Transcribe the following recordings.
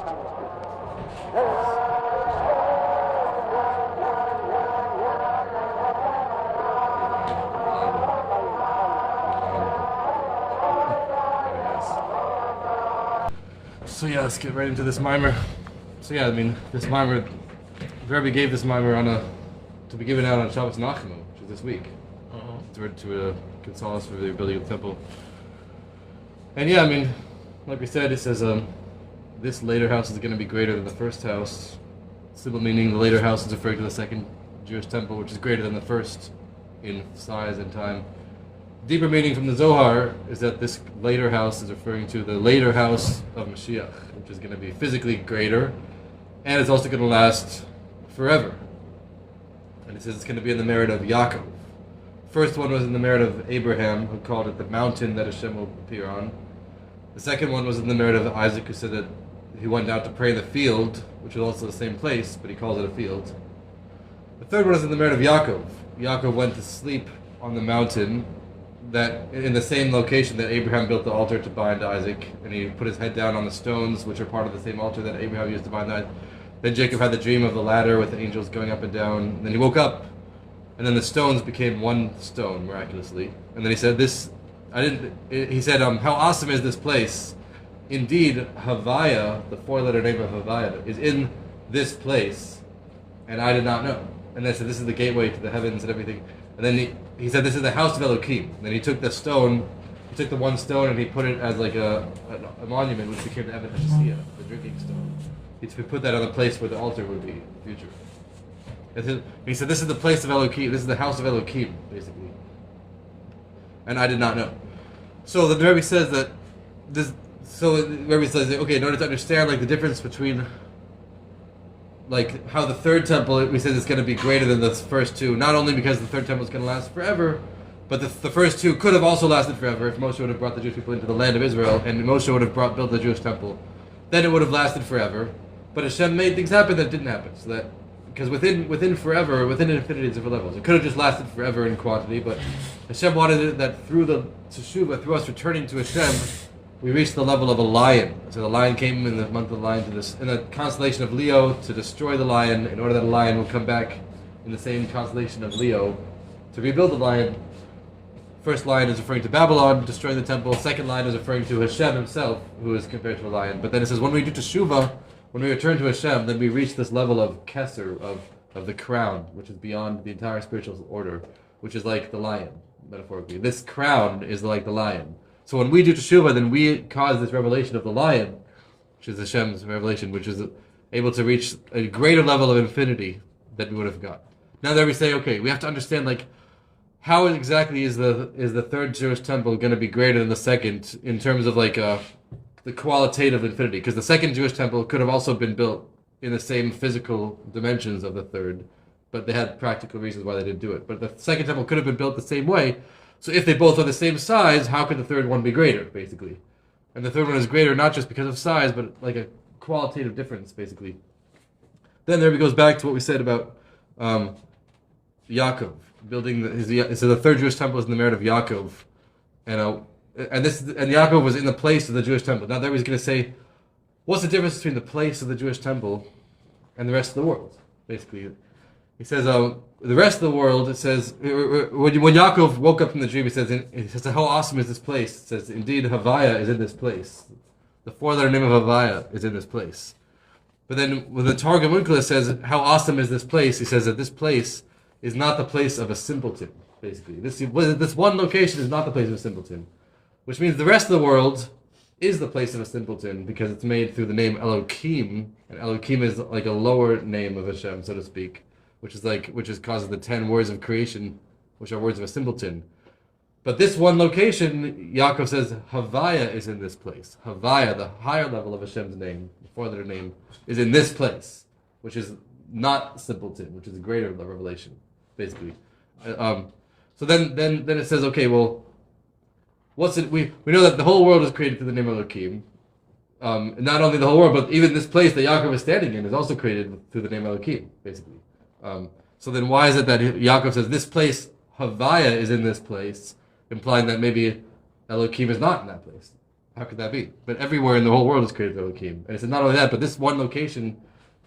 So yeah, let's get right into this mimer. So yeah, I mean, this mimer, the Rebbe gave this mimer to be given out on Shabbos Nachmu, which is this week, to console us for the rebuilding of the temple. And yeah, I mean, like we said, it says this later house is going to be greater than the first house. Simple meaning, the later house is referring to the second Jewish temple, which is greater than the first in size and time. Deeper meaning from the Zohar is that this later house is referring to the later house of Mashiach, which is going to be physically greater, and it's also going to last forever. And it says it's going to be in the merit of Yaakov. First one was in the merit of Abraham, who called it the mountain that Hashem will appear on. The second one was in the merit of Isaac, who said that he went out to pray in the field, which was also the same place, but he calls it a field. The third one is in the merit of Yaakov. Yaakov went to sleep on the mountain, that in the same location that Abraham built the altar to bind Isaac, and he put his head down on the stones, which are part of the same altar that Abraham used to bind Isaac. Then Jacob had the dream of the ladder with the angels going up and down. And then he woke up, and then the stones became one stone miraculously. And then he said, he said, how awesome is this place? Indeed, Havaya, the four-letter name of Havaya, is in this place, and I did not know. And then he said, this is the gateway to the heavens and everything. And then he said, this is the house of Elohim. And then he took the stone, he took the one stone and he put it as like a monument, which became the Evan HaShasiyah, the drinking stone. He put that on the place where the altar would be in the future. And he said, this is the place of Elohim, this is the house of Elohim, basically. And I did not know. So the Rebbe says that the Rebbe says that, okay, in order to understand like the difference between like how the third temple, we said it's going to be greater than the first two, not only because the third temple is going to last forever, but the first two could have also lasted forever if Moshe would have brought the Jewish people into the land of Israel and Moshe would have built the Jewish temple. Then it would have lasted forever. But Hashem made things happen that didn't happen. So that, because within forever, within infinity different levels, it could have just lasted forever in quantity, but Hashem wanted it that through the teshuvah, through us returning to Hashem, we reached the level of a lion. So the lion came in the month of the lion in the constellation of Leo to destroy the lion, in order that a lion will come back in the same constellation of Leo to rebuild the lion. First lion is referring to Babylon, destroying the temple. Second lion is referring to Hashem himself, who is compared to a lion. But then it says, when we do teshuvah, when we return to Hashem, then we reach this level of keser, of the crown, which is beyond the entire spiritual order, which is like the lion, metaphorically. This crown is like the lion. So when we do teshuvah, then we cause this revelation of the lion, which is Hashem's revelation, which is able to reach a greater level of infinity than we would have got. Now that we say, okay, we have to understand, like, how exactly is the third Jewish temple going to be greater than the second in terms of like the qualitative infinity? Because the second Jewish temple could have also been built in the same physical dimensions of the third, but they had practical reasons why they didn't do it. But the second temple could have been built the same way. So if they both are the same size, how could the third one be greater, basically? And the third one is greater not just because of size, but like a qualitative difference, basically. Then there he goes back to what we said about Yaakov building so the third Jewish temple is in the merit of Yaakov, and Yaakov was in the place of the Jewish temple. Now there he's going to say, what's the difference between the place of the Jewish temple and the rest of the world? Basically, he says the rest of the world. It says when Yaakov woke up from the dream, he says how awesome is this place? It says indeed Havaya is in this place. The four-letter name of Havaya is in this place. But then when the Targum Onkelos says how awesome is this place, he says that this place is not the place of a simpleton, basically. This one location is not the place of a simpleton, which means the rest of the world is the place of a simpleton because it's made through the name Elohim, and Elohim is like a lower name of Hashem, so to speak, which causes the 10 words of creation, which are words of a simpleton. But this one location, Yaakov says, Havaya is in this place. Havaya, the higher level of Hashem's name, the four-letter name, is in this place, which is not simpleton, which is a greater revelation, basically. So then it says, okay, well, what's it? We know that the whole world was created through the name of Elohim. Not only the whole world, but even this place that Yaakov is standing in is also created through the name Elohim, basically. So then why is it that Yaakov says this place, Havaya, is in this place, implying that maybe Elohim is not in that place? How could that be? But everywhere in the whole world is created through Elohim. And it said not only that, but this one location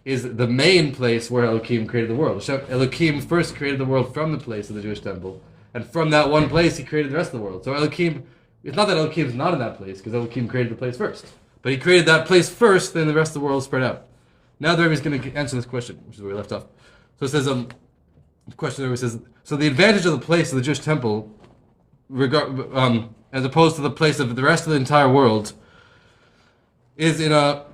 is the main place where Elohim created the world. Elohim first created the world from the place of the Jewish temple. And from that one place, he created the rest of the world. So Elohim, it's not that Elohim is not in that place, because Elohim created the place first. But he created that place first, then the rest of the world spread out. Now the Rebbe is going to answer this question, which is where we left off. So it says, the question there says, so the advantage of the place of the Jewish temple, as opposed to the place of the rest of the entire world, seemingly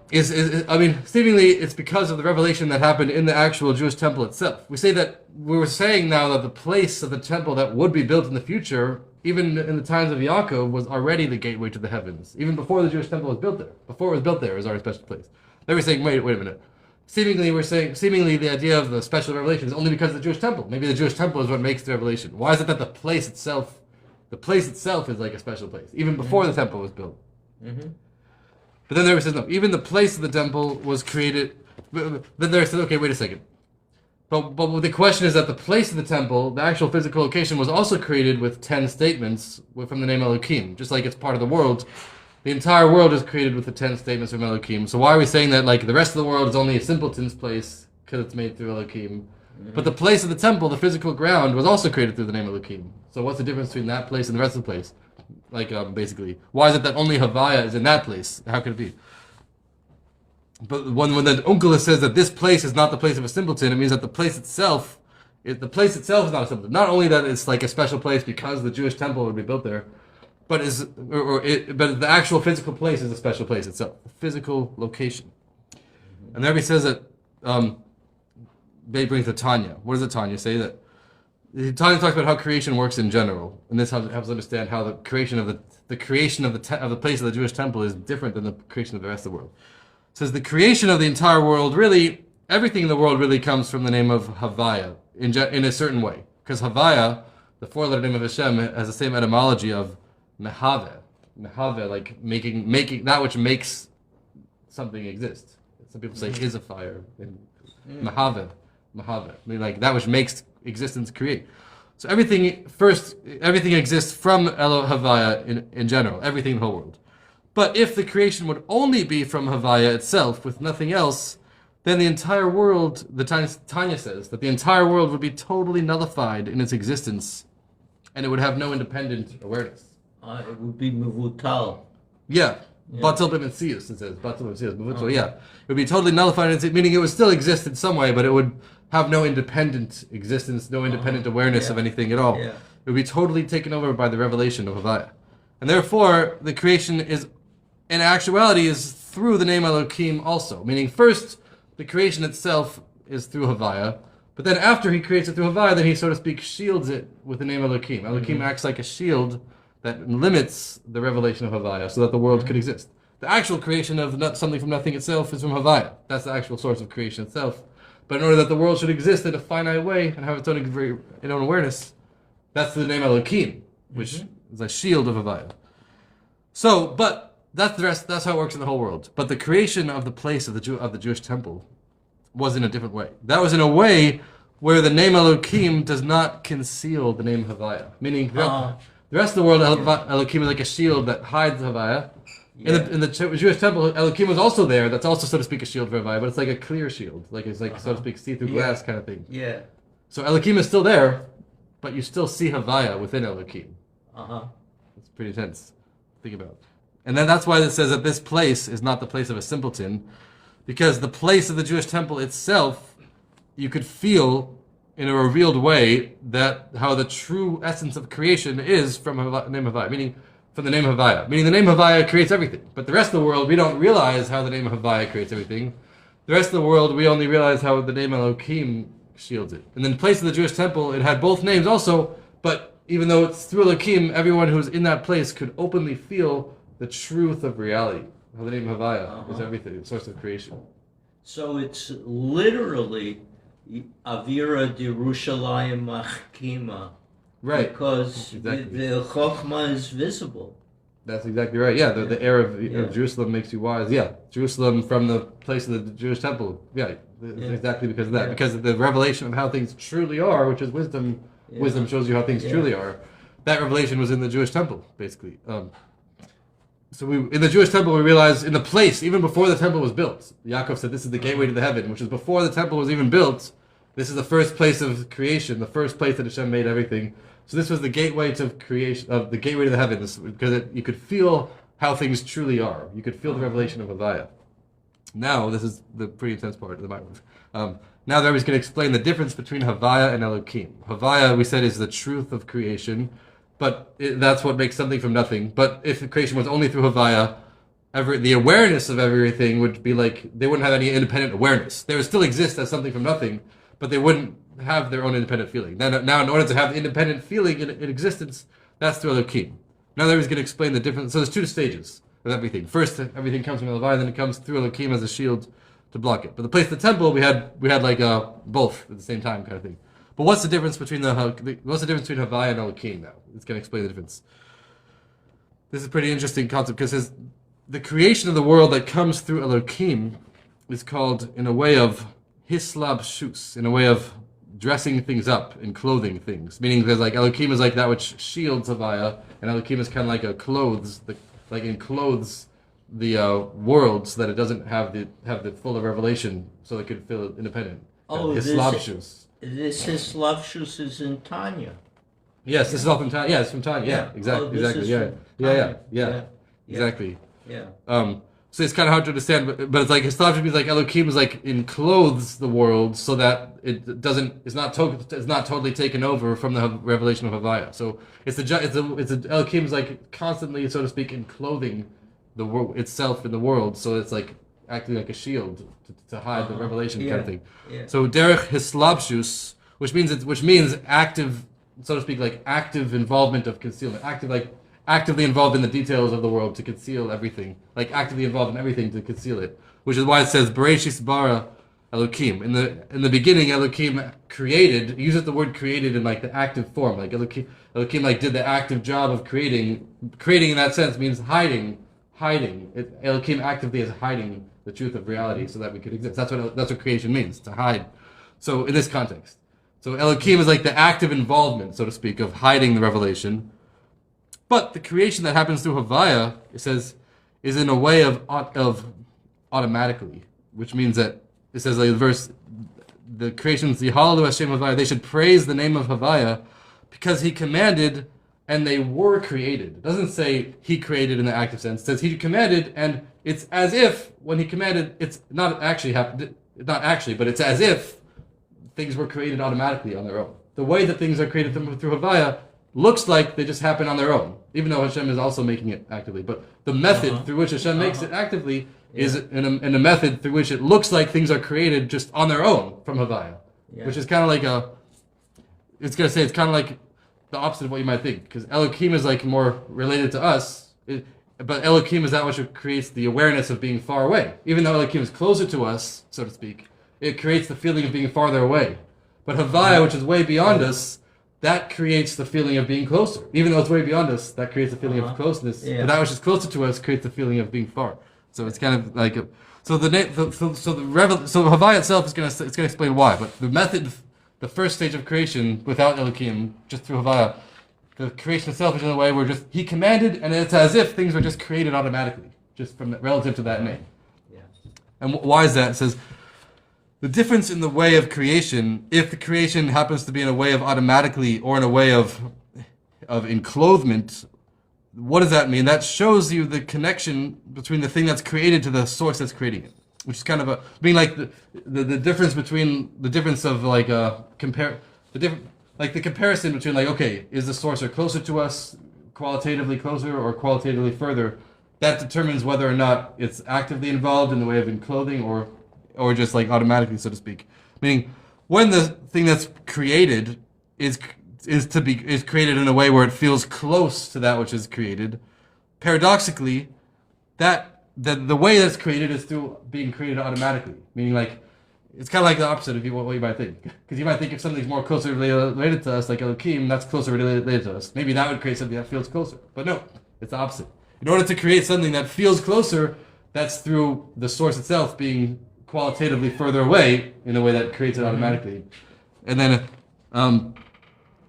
it's because of the revelation that happened in the actual Jewish temple itself. We were saying now that the place of the temple that would be built in the future, even in the times of Yaakov, was already the gateway to the heavens. Even before the Jewish temple was built there. Before it was built there, it was already a special place. Then we're saying, wait a minute. Seemingly the idea of the special revelation is only because of the Jewish temple. Maybe the Jewish temple is what makes the revelation. Why is it that the place itself is like a special place, even before the temple was built? Mm-hmm. But then there says, no, even the place of the temple was created. Then there says, okay, wait a second. But the question is that the place of the temple, the actual physical location, was also created with 10 statements from the name Elohim. Just like it's part of the world, the entire world is created with the 10 statements from Elohim. So why are we saying that like the rest of the world is only a simpleton's place because it's made through Elohim? Mm-hmm. But the place of the temple, the physical ground, was also created through the name Elohim. So what's the difference between that place and the rest of the place? Like, basically, why is it that only habayis is in that place? How could it be? But when the Onkelos says that this place is not the place of a simpleton, it means that the place itself is not a simpleton. Not only that it's like a special place because the Jewish temple would be built there, but but the actual physical place is a special place itself, a physical location. And the Rebbe says that they bring the Tanya. What does the Tanya say? That the Tanya talks about how creation works in general, and this helps us understand how the creation of the place of the Jewish temple is different than the creation of the rest of the world. It says the creation of the entire world, really, everything in the world really comes from the name of Havaya in a certain way, because Havaya, the four-letter name of Hashem, has the same etymology of mehave, like making that which makes something exist. Some people say is a fire, and mehave, like that which makes existence create. So everything exists from Elo Havaya in general, everything in the whole world. But if the creation would only be from Havaya itself, with nothing else, then the entire world, the Tanya says, that the entire world would be totally nullified in its existence, and it would have no independent awareness. It would be mevutal. Yeah. Batel b'metzius, it says. Batel b'metzius. Yeah. It would be totally nullified, meaning it would still exist in some way, but it would have no independent existence, no independent awareness of anything at all. Yeah. It would be totally taken over by the revelation of Havaya. And therefore, the creation is through the name Elohim also. Meaning first, the creation itself is through Havaya, but then after he creates it through Havaya, then he, so to speak, shields it with the name Elohim. Elohim acts like a shield that limits the revelation of Havaya so that the world could exist. The actual creation of something from nothing itself is from Havaya. That's the actual source of creation itself. But in order that the world should exist in a finite way and have its own awareness, that's the name Elohim, which is a shield of Havaya. So, but that's the rest. That's how it works in the whole world. But the creation of the place of the Jewish temple was in a different way. That was in a way where the name Elohim does not conceal the name Havaya. Meaning, the rest of the world, Elohim is like a shield that hides Havaya. Yeah. In the Jewish temple, Elohim was also there. That's also, so to speak, a shield for Havaya, but it's like a clear shield. Like it's like, so to speak, see-through glass kind of thing. Yeah. So Elohim is still there, but you still see Havaya within Elohim. It's pretty intense. Think about it. And then that's why it says that this place is not the place of a simpleton, because the place of the Jewish temple itself, you could feel in a revealed way that how the true essence of creation is from the name Havaya, meaning from the name Havaya. Meaning the name Havaya creates everything. But the rest of the world, we don't realize how the name Havaya creates everything. The rest of the world, we only realize how the name Elohim shields it. And then the place of the Jewish temple, it had both names also, but even though it's through Elohim, everyone who's in that place could openly feel the truth of reality. How the name Havaya is everything, the source of creation. So it's literally Avira de Yerushalayim Machkima. Right. Because the Chokhmah is visible. That's exactly right. Yeah, the air of Jerusalem makes you wise. Yeah, Jerusalem from the place of the Jewish temple. Yeah, exactly because of that. Because of the revelation of how things truly are, which is wisdom. Wisdom shows you how things truly are. That revelation was in the Jewish temple, basically. So in the Jewish temple, we realize in the place, even before the temple was built, Yaakov said this is the gateway to the heaven, which is before the temple was even built. This is the first place of creation, the first place that Hashem made everything. So this was the gateway to creation, of the gateway to the heavens, because you could feel how things truly are. You could feel the revelation of Havaya. Now, this is the pretty intense part of the Bible. Now the Rebbe is going to explain the difference between Havaya and Elokim. Havaya, we said, is the truth of creation, but that's what makes something from nothing. But if the creation was only through Havaya, the awareness of everything would be like, they wouldn't have any independent awareness. They would still exist as something from nothing, but they wouldn't have their own independent feeling. Now in order to have independent feeling in existence, that's through Elokim. Now the Rebbe is going to explain the difference. So there's two stages of everything. First, everything comes from Havaya, then it comes through Elokim as a shield to block it. But the place of the temple, we had like both at the same time kind of thing. But what's the difference between what's the difference between Havaya and Elokim now? It's going to explain the difference. This is a pretty interesting concept because the creation of the world that comes through Elokim is called, in a way of hislab shus, in a way of dressing things up and clothing things. Meaning there's like Elokim is like that which shields Havaya, and Elokim is kind of like a clothes, like enclothes the world so that it doesn't have the full of revelation, so it could feel independent. His slabshus. This Hislavshus is in Tanya. Yes, this is all from Tanya. Yeah, it's from Tanya. Yeah, exactly. Yeah. Exactly. Yeah. So it's kind of hard to understand, but it's like Hislavshus means like Elokim is like enclothes the world so that it's not totally taken over from the revelation of Havaya. So Elokim is like constantly, so to speak, enclothing the world itself in the world, so it's like acting like a shield to hide the revelation kind of thing. Yeah. So derech hislabshus, which means active, so to speak, like active involvement of concealment, actively involved in the details of the world to conceal everything, like actively involved in everything to conceal it. Which is why it says Bereshis bara Elokim. In the beginning, Elokim created. It uses the word created in like the active form, like Elokim like did the active job of creating. Creating in that sense means hiding. Elokim actively is hiding the truth of reality so that we could exist. That's what creation means, to hide. So in this context, so Elokim is like the active involvement, so to speak, of hiding the revelation. But the creation that happens through Havaya, it says, is in a way of automatically, which means that it says like the verse, the creations, Yihalu Hashem Havaya, they should praise the name of Havaya because he commanded and they were created. It doesn't say he created in the active sense. It says he commanded, and it's as if when he commanded, it's not actually happened. Not actually, but it's as if things were created automatically on their own. The way that things are created through Havaya looks like they just happen on their own, even though Hashem is also making it actively. But the method through which Hashem makes it actively is in a method through which it looks like things are created just on their own from Havaya, which is kind of like it's kind of like the opposite of what you might think, because Elokim is like more related to us, but Elokim is that which creates the awareness of being far away. Even though Elokim is closer to us, so to speak, it creates the feeling of being farther away. But Havaya, which is way beyond us, that creates the feeling of being closer. Even though it's way beyond us, that creates a feeling of closeness. But that which is closer to us creates the feeling of being far. So it's kind of like so Havaya itself is going to explain why. But the method, the first stage of creation without Elokim, just through Havaya, the creation itself is in a way where just he commanded, and it's as if things were just created automatically, just from relative to that name. Yeah. And why is that? It says the difference in the way of creation, if the creation happens to be in a way of automatically or in a way of enclothement, what does that mean? That shows you the connection between the thing that's created to the source that's creating it, which is kind of the difference between the difference of like the comparison between like, okay, is the sourcer closer to us, qualitatively closer or qualitatively further? That determines whether or not it's actively involved in the way of enclothing or just like automatically, so to speak. Meaning, when the thing that's created is created in a way where it feels close to that which is created, paradoxically, the way that's created is through being created automatically. Meaning, like, it's kind of like the opposite of what you might think. Because you might think if something's more closely related to us, like Elohim, that's closer related to us. Maybe that would create something that feels closer. But no, it's the opposite. In order to create something that feels closer, that's through the source itself being qualitatively further away in a way that creates it automatically. And then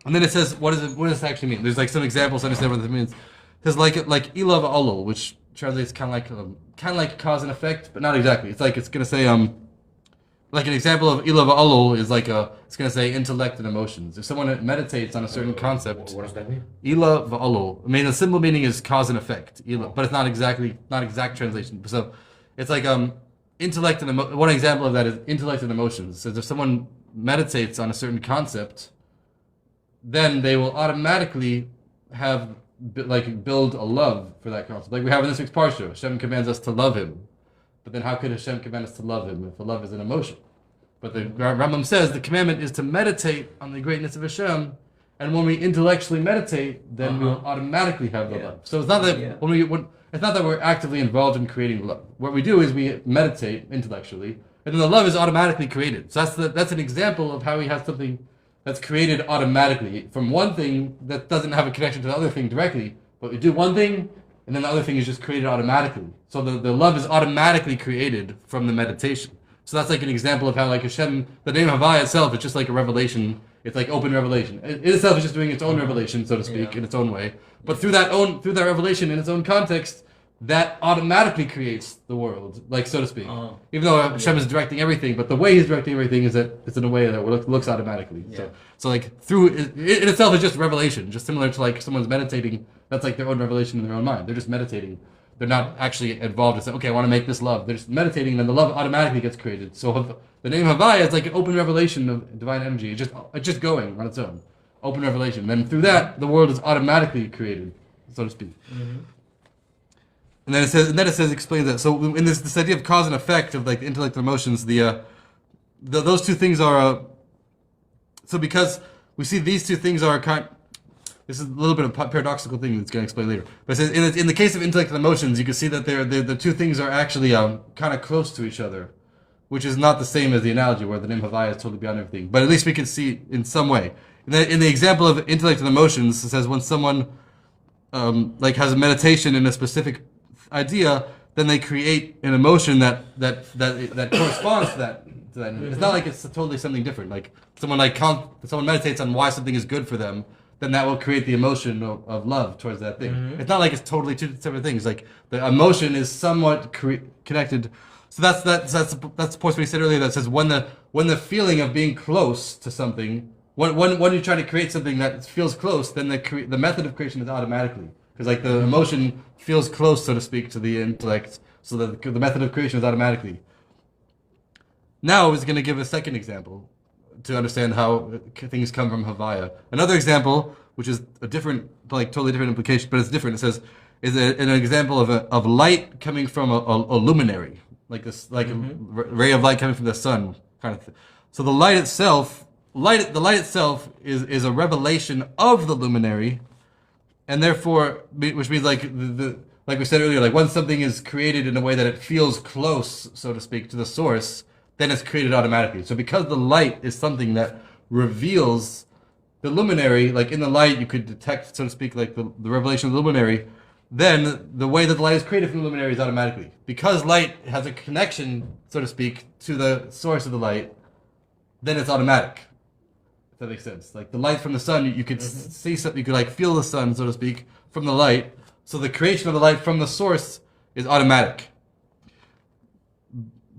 it says, what does this actually mean? There's like some examples to understand what this means. It says like ilav alol, which translates kind of like cause and effect, but not exactly. It's gonna say like an example of ila va'alol is it's gonna say intellect and emotions. If someone meditates on a certain concept, What does that mean? ila va'alol. I mean, the simple meaning is cause and effect, ila, but it's not exact translation. So it's like intellect and one example of that is intellect and emotions. So if someone meditates on a certain concept, then they will automatically build a love for that concept. Like we have in this week's parsha, Hashem commands us to love Him. But then how could Hashem command us to love Him if the love is an emotion? But the Rambam says the commandment is to meditate on the greatness of Hashem, and when we intellectually meditate, then we will automatically have the love. So it's not that it's not that we're actively involved in creating love. What we do is we meditate intellectually, and then the love is automatically created. So that's an example of how we have something that's created automatically from one thing that doesn't have a connection to the other thing directly. But we do one thing, and then the other thing is just created automatically. So the love is automatically created from the meditation. So that's like an example of how like Hashem, the name habayis itself is just like a revelation. It's like open revelation. It itself is just doing its own revelation, so to speak, in its own way. But through that revelation in its own context, that automatically creates the world, like so to speak. Even though Hashem is directing everything, but the way He's directing everything is that it's in a way that looks automatically. So like through it itself is just revelation, just similar to like someone's meditating. That's like their own revelation in their own mind. They're just meditating. They're not actually involved in saying, okay, I want to make this love. They're just meditating, and then the love automatically gets created. So the name habayis is like an open revelation of divine energy. It's just going on its own, open revelation. Then through that, the world is automatically created, so to speak. And then it says explains that. So in this idea of cause and effect of like the intellect and emotions, those two things are. So because we see these two things are this is a little bit of a paradoxical thing that's going to explain later. But it says in the case of intellect and emotions, you can see that the two things are actually kind of close to each other, which is not the same as the analogy where the name habayis is totally beyond everything. But at least we can see in some way. In the example of intellect and emotions, it says when someone has a meditation in a specific idea, then they create an emotion that corresponds to that. It's not like it's totally something different. Like someone meditates on why something is good for them, then that will create the emotion of love towards that thing. It's not like it's totally two separate things. Like the emotion is somewhat connected. So that's the point we said earlier that says when the feeling of being close to something, when you try to create something that feels close, then the method of creation is automatically. Because like the emotion feels close, so to speak, to the intellect, so that the method of creation is automatically. Now I was going to give a second example to understand how things come from Havaya. Another example, which is a different, like totally different implication, but it's different. It says is an example of light coming from a luminary, like a ray of light coming from the sun, kind of thing. So the light itself is a revelation of the luminary. And therefore, which means like like we said earlier, like when something is created in a way that it feels close, so to speak, to the source, then it's created automatically. So because the light is something that reveals the luminary, like in the light you could detect, so to speak, like the revelation of the luminary, then the way that the light is created from the luminary is automatically. Because light has a connection, so to speak, to the source of the light, then it's automatic. If that makes sense. Like the light from the sun, you could see something, you could like feel the sun, so to speak, from the light. So the creation of the light from the source is automatic.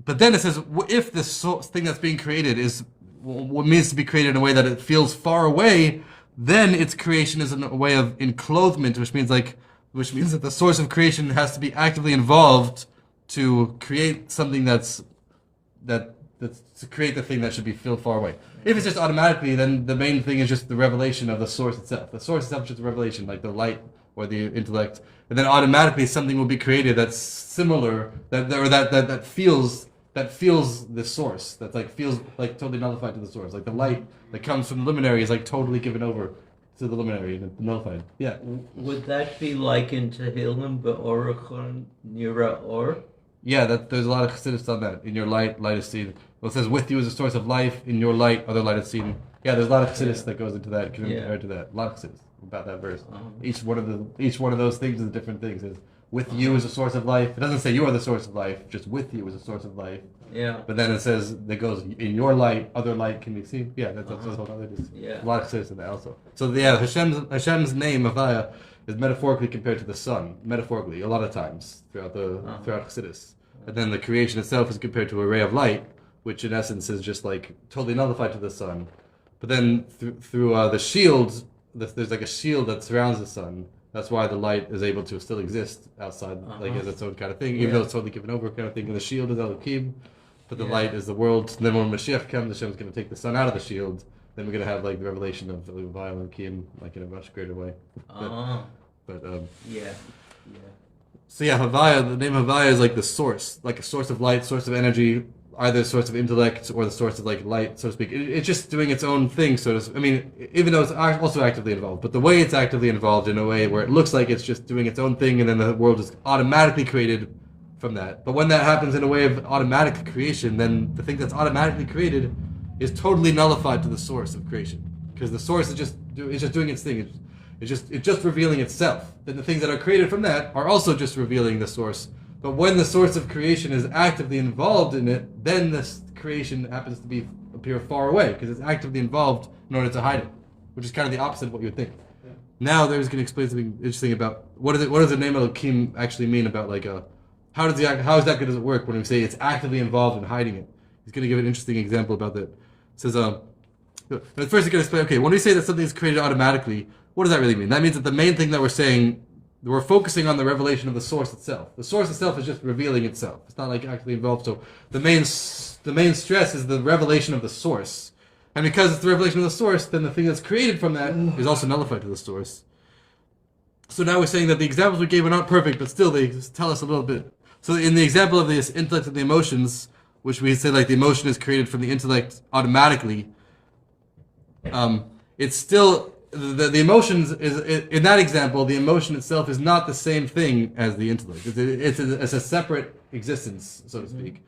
But then it says, if this thing that's being created is what means to be created in a way that it feels far away, then its creation is in a way of enclothement, which means that the source of creation has to be actively involved to create something that's to create the thing that should be feel far away. If it's just automatically, then the main thing is just the revelation of the source itself. The source itself is just a revelation, like the light or the intellect, and then automatically something will be created that's similar, that feels the source, that like feels like totally nullified to the source. Like the light that comes from the luminary is like totally given over to the luminary and nullified. Yeah. Would that be likened to Hilim be'orachon nira or? Yeah, there's a lot of chassidus on that. In your light is seen. Well, it says, with you is a source of life. In your light, other light is seen. Yeah, there's a lot of chassidus that goes into that, compared to that. A lot of chassidus about that verse. Each one of those things is a different thing. It says, with you is a source of life. It doesn't say you are the source of life. Just with you is a source of life. Yeah. But then it says, that goes, in your light, other light can be seen. Yeah, that's a whole other. A lot of chassidus in that also. So yeah, Hashem's name, Avaya, is metaphorically compared to the sun, metaphorically, a lot of times throughout Chassidus. And then the creation itself is compared to a ray of light, which in essence is just like totally nullified to the sun. But then through the shield, there's like a shield that surrounds the sun. That's why the light is able to still exist outside, like as its own kind of thing, even though it's totally given over kind of thing. And the shield is Elohim, but the light is the world. And then when Mashiach comes, Hashem's going to take the sun out of the shield. Then we're going to have like the revelation of Bavel and Elohim, like in a much greater way. So yeah, Havaya, the name Havaya is like the source, like a source of light, source of energy, either a source of intellect or the source of like light, so to speak. It's just doing its own thing, even though it's also actively involved, but the way it's actively involved in a way where it looks like it's just doing its own thing and then the world is automatically created from that. But when that happens in a way of automatic creation, then the thing that's automatically created is totally nullified to the source of creation. Because the source is just doing its thing. It's just revealing itself. Then the things that are created from that are also just revealing the source. But when the source of creation is actively involved in it, then this creation happens to appear far away because it's actively involved in order to hide it, which is kind of the opposite of what you would think. Yeah. Now there's going to explain something interesting about what does the name Elohim actually mean about like how exactly does it work when we say it's actively involved in hiding it? He's going to give an interesting example about that. It says but first he's going to explain. Okay, when we say that something is created automatically, what does that really mean? That means that the main thing that we're saying. We're focusing on the revelation of the source itself. The source itself is just revealing itself. It's not like actually involved. So the main stress is the revelation of the source. And because it's the revelation of the source, then the thing that's created from that is also nullified to the source. So now we're saying that the examples we gave are not perfect, but still they tell us a little bit. So in the example of this intellect and the emotions, which we say like the emotion is created from the intellect automatically, it's still... The emotions in that example, the emotion itself is not the same thing as the intellect. It's a separate existence, so to speak.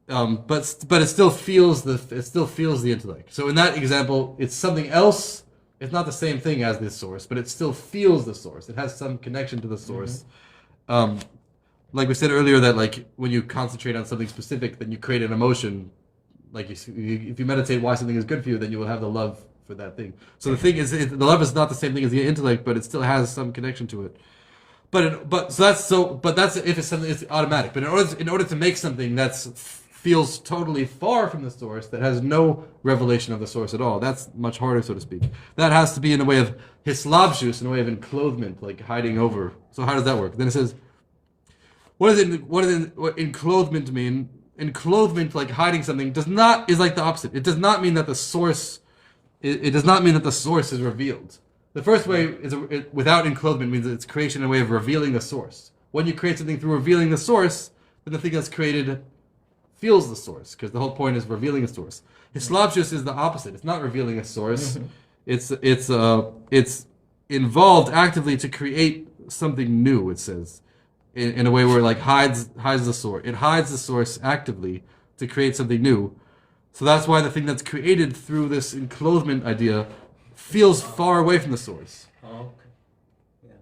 But it still feels the intellect. So in that example, it's something else. It's not the same thing as this source, but it still feels the source. It has some connection to the source. Like we said earlier, that like when you concentrate on something specific, then you create an emotion. Like if you meditate why something is good for you, then you will have the love for that thing. So the thing is, the love is not the same thing as the intellect, but it still has some connection to it. But that's if it's something it's automatic. But in order to make something that feels totally far from the source, that has no revelation of the source at all, that's much harder, so to speak. That has to be in a way of hislabshus, in a way of enclothement, like hiding over. So how does that work? Then it says, what enclothement mean? Enclothement, like hiding something, is like the opposite. It does not mean that the source. It does not mean that the source is revealed. The first way is without enclothement means that it's creation in a way of revealing the source. When you create something through revealing the source, then the thing that's created feels the source, because the whole point is revealing a source. Hislabshus is the opposite. It's not revealing a source. It's involved actively to create something new. It says in a way where it like hides the source. It hides the source actively to create something new. So that's why the thing that's created through this enclothement idea feels far away from the source. Okay. Yeah.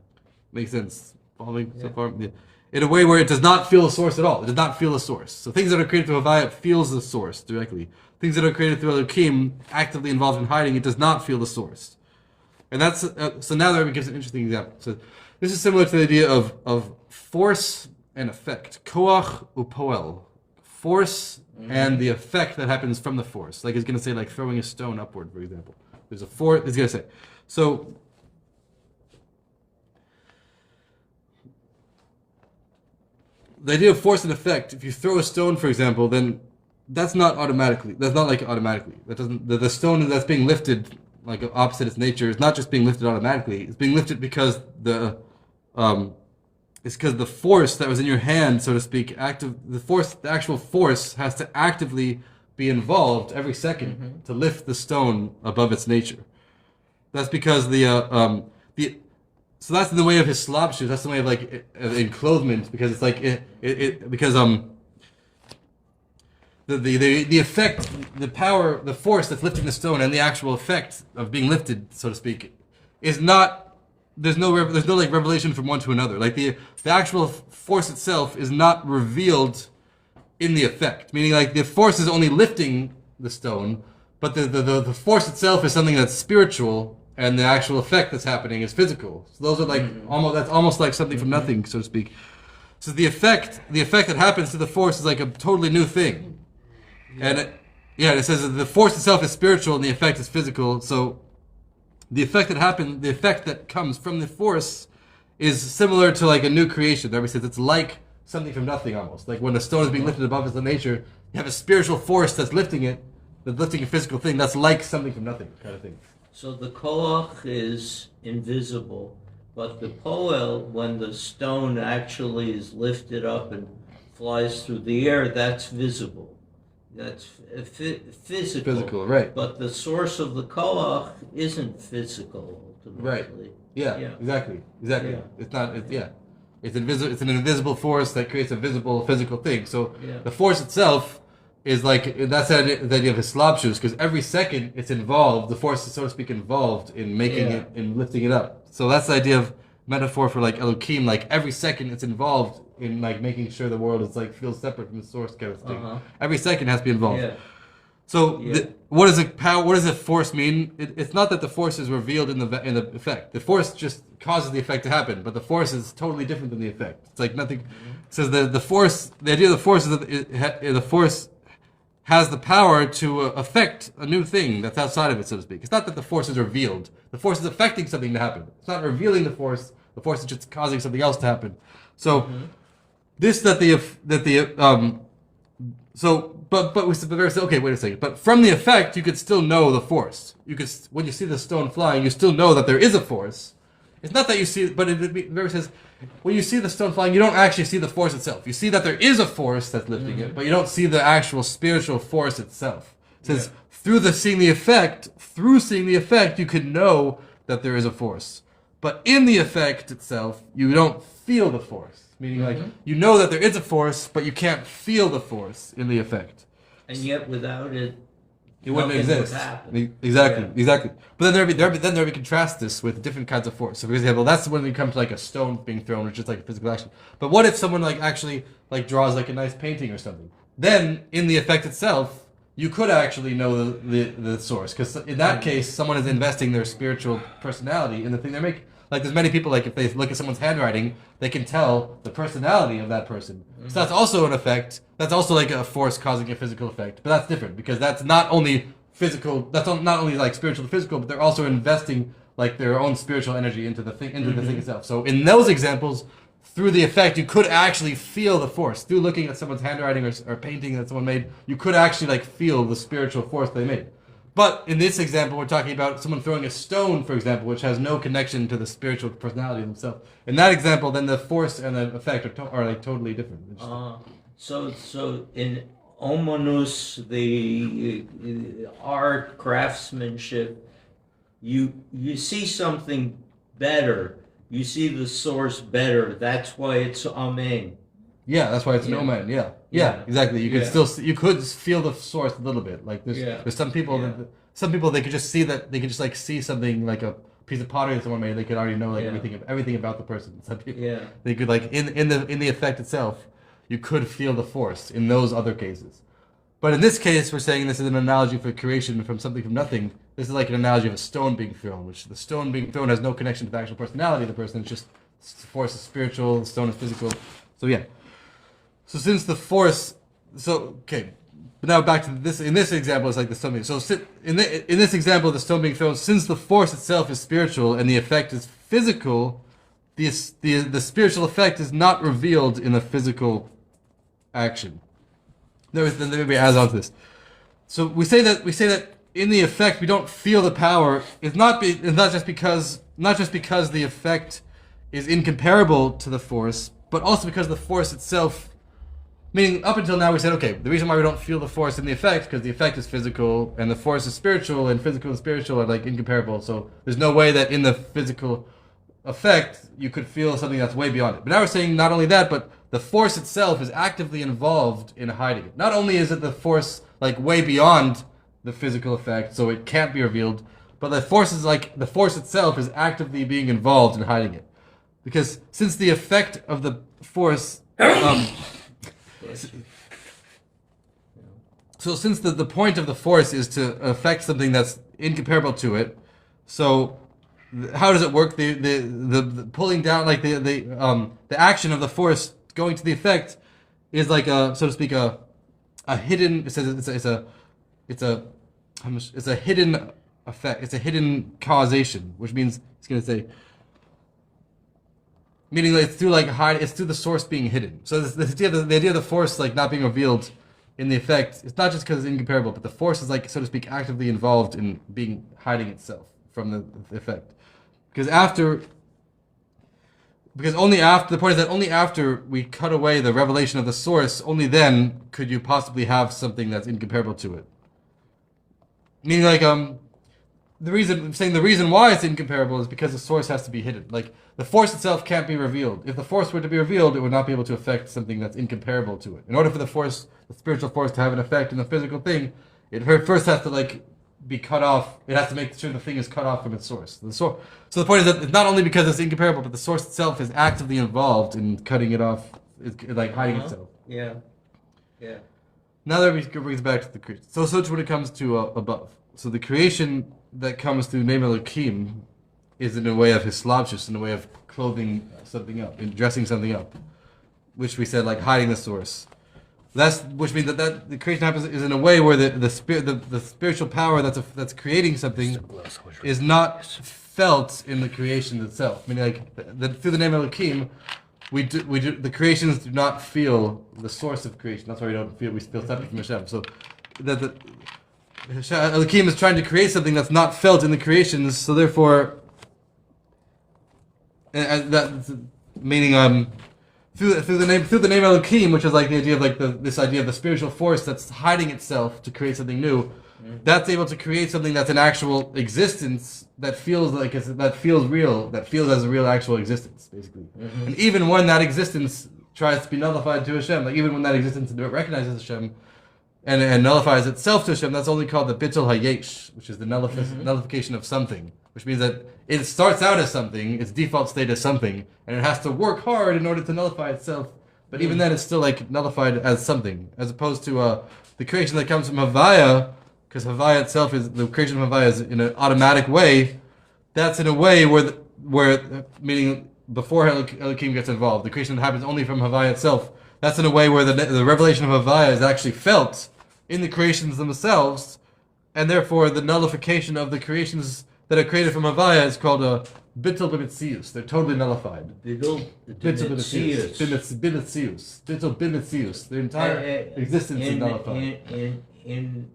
Makes sense. Following so far? Yeah. In a way where it does not feel the source at all. It does not feel the source. So things that are created through Havaya, it feels the source directly. Things that are created through Elohim, actively involved in hiding, it does not feel the source. And that's so now that gives an interesting example. So this is similar to the idea of force and effect. Koach upoel. Force and the effect that happens from the force. Like it's going to say, like throwing a stone upward, for example. There's a force. It's going to say. So the idea of force and effect. If you throw a stone, for example, then that's not automatically. That's not like automatically. That doesn't. The stone that's being lifted, like opposite its nature, is not just being lifted automatically. It's being lifted because it's because the force that was in your hand, so to speak, the actual force has to actively be involved every second to lift the stone above its nature. That's because so that's in the way of his slabshus. That's the way of like enclothement, because it's like because the effect, the power, the force that's lifting the stone, and the actual effect of being lifted, so to speak, is not. There's no like revelation from one to another. Like the actual force itself is not revealed in the effect. Meaning like the force is only lifting the stone, but the force itself is something that's spiritual and the actual effect that's happening is physical. So those are like almost like something from nothing, so to speak. So the effect that happens to the force is like a totally new thing. And it says that the force itself is spiritual and the effect is physical. So the effect that comes from the force is similar to like a new creation. The Rebbe says it's like something from nothing almost. Like when a stone is being lifted above its nature, you have a spiritual force that's lifting it, that's lifting a physical thing. That's like something from nothing kind of thing. So the koach is invisible, but the poel, when the stone actually is lifted up and flies through the air, that's visible. That's physical. Physical, right. But the source of the koach isn't physical, ultimately. Right. Yeah. Exactly. Yeah. It's not. It's invisible. It's an invisible force that creates a visible physical thing. So the force itself is like that's the idea of hislapshus, because every second it's involved. The force is, so to speak, involved in making it and lifting it up. So that's the idea of metaphor for like Elohim. Like every second it's involved in like making sure the world is like feels separate from the source kind of thing. Every second has to be involved. Yeah. So what does a force mean? It's not that the force is revealed in the effect. The force just causes the effect to happen, but the force is totally different than the effect. It's like nothing. It says the idea of the force is that the force has the power to affect a new thing that's outside of it, so to speak. It's not that the force is revealed. The force is affecting something to happen. It's not revealing the force. The force is just causing something else to happen. So But we said, okay, wait a second. But from the effect, you could still know the force. You could, when you see the stone flying, you still know that there is a force. It's not that you see, but the verse says, when you see the stone flying, you don't actually see the force itself. You see that there is a force that's lifting it, but you don't see the actual spiritual force itself. It says, through seeing the effect, you could know that there is a force. But in the effect itself, you don't feel the force. Meaning, like, you know that there is a force, but you can't feel the force in the effect. And yet, without it, it wouldn't exist. Exactly. But then there we contrast this with different kinds of force. So, for example, that's when we come to like a stone being thrown, which is like a physical action. But what if someone like actually like draws like a nice painting or something? Then, in the effect itself, you could actually know the source, because in that case, someone is investing their spiritual personality in the thing they're making. Like there's many people, like if they look at someone's handwriting, they can tell the personality of that person. So that's also an effect. That's also like a force causing a physical effect. But that's different, because that's not only physical, that's not only like spiritual to physical, but they're also investing like their own spiritual energy into the thing, the thing itself. So in those examples, through the effect, you could actually feel the force. Through looking at someone's handwriting or painting that someone made, you could actually like feel the spiritual force they made. But in this example, we're talking about someone throwing a stone, for example, which has no connection to the spiritual personality of themselves. In that example, then the force and the effect are like totally different. So in omonus, the art, craftsmanship, you see something better. You see the source better. That's why it's amen. Yeah, that's why it's an omen. Yeah, exactly. You could feel the source a little bit. Like there's some people they could just see that, they could just like see something like a piece of pottery that someone made. They could already know like everything about the person. Some people, they could like in the effect itself, you could feel the force in those other cases. But in this case, we're saying this is an analogy for creation from something from nothing. This is like an analogy of a stone being thrown, which the stone being thrown has no connection to the actual personality of the person. It's just the force is spiritual, the stone is physical. So yeah. So since the force, but now back to this. In this example, it's like the stone being. So in this example, the stone being thrown, since the force itself is spiritual and the effect is physical, the spiritual effect is not revealed in the physical action. Then maybe adds on to this. So we say that in the effect we don't feel the power. It's not just because the effect is incomparable to the force, but also because the force itself. Meaning, up until now we said, okay, the reason why we don't feel the force in the effect, because the effect is physical, and the force is spiritual, and physical and spiritual are like incomparable. So there's no way that in the physical effect you could feel something that's way beyond it. But now we're saying not only that, but the force itself is actively involved in hiding it. Not only is it the force like way beyond the physical effect, so it can't be revealed, but the force itself is actively being involved in hiding it. Because since the effect of the force so since the point of the force is to affect something that's incomparable to it, So how does it work? The pulling down, like the action of the force going to the effect is like a, so to speak, a hidden. It says it's a hidden effect. It's a hidden causation, which means it's going to say, meaning that it's through like it's through the source being hidden. So the idea of the force like not being revealed in the effect, it's not just because it's incomparable, but the force is like, so to speak, actively involved in hiding itself from the effect. Because only after, the point is that only after we cut away the revelation of the source, only then could you possibly have something that's incomparable to it. Meaning like the reason why it's incomparable is because the source has to be hidden. Like the force itself can't be revealed. If the force were to be revealed, it would not be able to affect something that's incomparable to it. In order for the spiritual force to have an effect in the physical thing, it first has to like be cut off. It has to make sure the thing is cut off from its source. So the point is that it's not only because it's incomparable, but the source itself is actively involved in cutting it off, like hiding itself. Yeah. Now that we brings back to the creation. So when it comes to above. So the creation that comes through Name Elohim is in a way of hislabshus, in a way of clothing something up, and dressing something up, which we said like hiding the source. Which means that the creation happens is in a way where the spiritual power that's creating something is not felt in the creation itself. Meaning like through the Name Elohim, we do the creations do not feel the source of creation. That's why we feel separate from Hashem. So that Elohim is trying to create something that's not felt in the creations. So therefore, meaning through the name Elohim, which is like the idea of like this idea of the spiritual force that's hiding itself to create something new, that's able to create something that's an actual existence that feels like that feels real, that feels as a real actual existence, basically. Mm-hmm. And even when that existence tries to be nullified to Hashem, like even when that existence recognizes Hashem and nullifies itself to Hashem, that's only called the bittul hayesh, which is the nullification of something. Which means that it starts out as something, its default state is something, and it has to work hard in order to nullify itself. But even then, it's still like nullified as something, as opposed to the creation that comes from habayis, because habayis itself is the creation of habayis is in an automatic way. That's in a way where meaning before Elohim gets involved, the creation that happens only from habayis itself. That's in a way where the revelation of habayis is actually felt in the creations themselves, and therefore the nullification of the creations that are created from habayis is called a bittul b'mitzius. They're totally nullified. Bittul b'mitzius. Bittul b'mitzius. Their entire existence is nullified. In